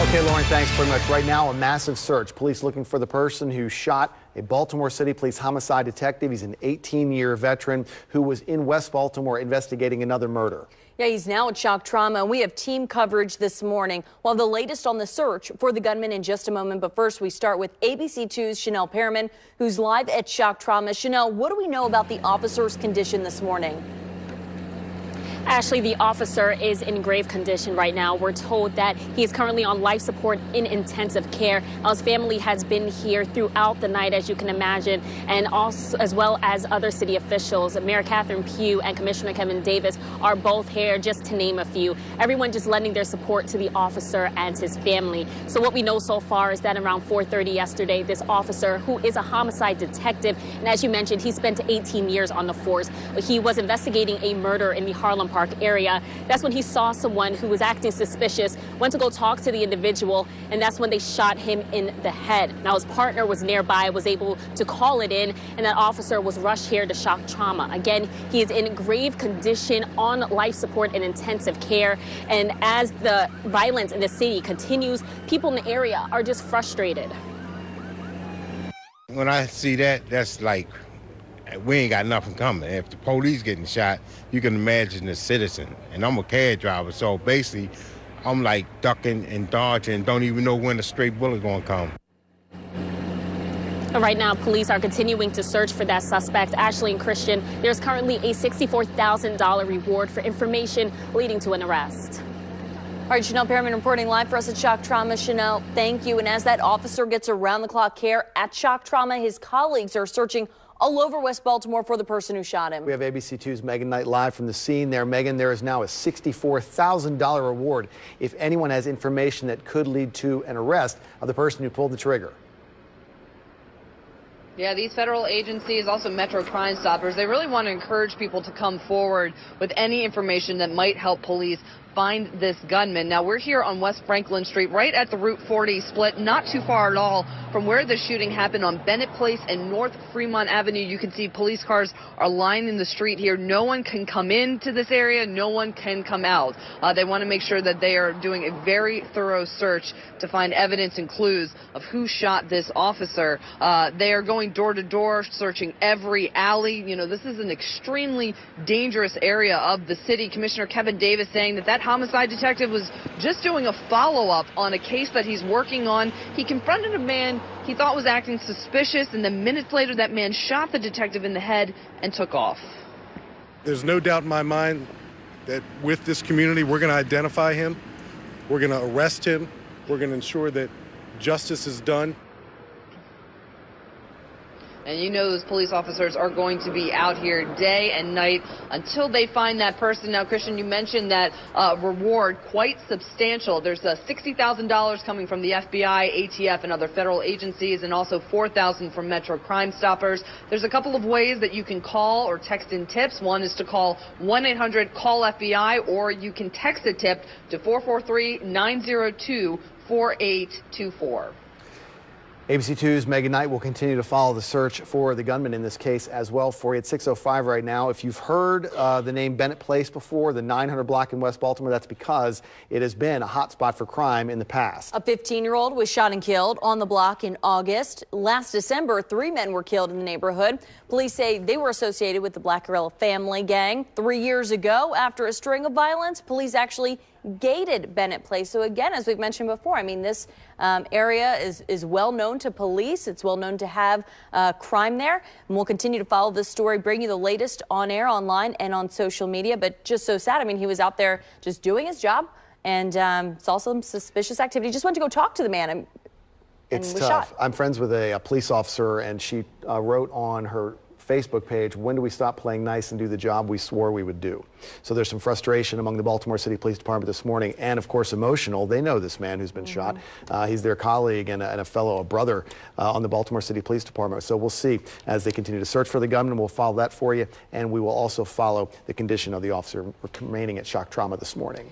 Okay, Lauren, thanks very much. Right now, a massive search. Police looking for the person who shot a Baltimore City Police homicide detective. He's an 18-year veteran who was in West Baltimore investigating another murder. Yeah, he's now at shock trauma, and we have team coverage this morning. Well, the latest on the search for the gunman in just a moment. But first, we start with ABC2's Chanel Perriman, who's live at shock trauma. Chanel, what do we know about the officer's condition this morning? Ashley, the officer is in grave condition right now. We're told that he is currently on life support in intensive care. His family has been here throughout the night, as you can imagine, and also as well as other city officials. Mayor Catherine Pugh and Commissioner Kevin Davis are both here, just to name a few. Everyone just lending their support to the officer and his family. So what we know so far is that around 4:30 yesterday, this officer, who is a homicide detective, and as you mentioned, he spent 18 years on the force. He was investigating a murder in the Harlem Park area. That's when he saw someone who was acting suspicious, went to go talk to the individual, and that's when they shot him in the head. Now, his partner was nearby, was able to call it in, and that officer was rushed here to shock trauma. Again, he is in grave condition on life support and intensive care. And as the violence in the city continues, people in the area are just frustrated. When I see that, that's like, we ain't got nothing coming. If the police getting shot, you can imagine the citizen. And I'm a cab driver, so basically, I'm like ducking and dodging, don't even know when the straight bullet gonna come. Right now, police are continuing to search for that suspect. Ashley and Christian, there's currently a $64,000 reward for information leading to an arrest. All right, Chanel Perriman reporting live for us at Shock Trauma. Chanel, thank you. And as that officer gets around-the-clock care at Shock Trauma, his colleagues are searching all over West Baltimore for the person who shot him. We have ABC2's Megan Knight live from the scene there. Megan, there is now a $64,000 reward if anyone has information that could lead to an arrest of the person who pulled the trigger. Yeah, these federal agencies, also Metro Crime Stoppers, they really want to encourage people to come forward with any information that might help police find this gunman. Now, we're here on West Franklin Street, right at the Route 40 split, not too far at all from where the shooting happened on Bennett Place and North Fremont Avenue. You can see police cars are lining the street here. No one can come into this area. No one can come out. They want to make sure that they are doing a very thorough search to find evidence and clues of who shot this officer. They are going door to door, searching every alley. You know, this is an extremely dangerous area of the city. Commissioner Kevin Davis saying that homicide detective was just doing a follow-up on a case that he's working on. He confronted a man he thought was acting suspicious, and then minutes later that man shot the detective in the head and took off. There's no doubt in my mind that with this community, we're going to identify him, we're going to arrest him, we're going to ensure that justice is done. And you know those police officers are going to be out here day and night until they find that person. Now, Christian, you mentioned that reward, quite substantial. There's $60,000 coming from the FBI, ATF, and other federal agencies, and also $4,000 from Metro Crime Stoppers. There's a couple of ways that you can call or text in tips. One is to call 1-800-CALL-FBI, or you can text a tip to 443-902-4824. ABC2's Megan Knight will continue to follow the search for the gunman in this case as well for you at 6:05 right now. If you've heard the name Bennett Place before, the 900 block in West Baltimore, that's because it has been a hot spot for crime in the past. A 15-year-old was shot and killed on the block in August. Last December, 3 men were killed in the neighborhood. Police say they were associated with the Blackarella family gang. 3 years ago, after a string of violence, police actually gated Bennett Place. So again, as we've mentioned before, I mean, this area is well known to police. It's well known to have crime there. And we'll continue to follow this story, bring you the latest on air, online, and on social media. But just so sad. I mean, he was out there just doing his job, and saw some suspicious activity. Just went to go talk to the man and it's was tough. shot. I'm friends with a police officer, and she wrote on her Facebook page, when do we stop playing nice and do the job we swore we would do? So there's some frustration among the Baltimore City Police Department this morning, and of course emotional. They know this man who's been shot. He's their colleague and a fellow, a brother on the Baltimore City Police Department. So we'll see as they continue to search for the gunman. We'll follow that for you, and we will also follow the condition of the officer remaining at shock trauma this morning.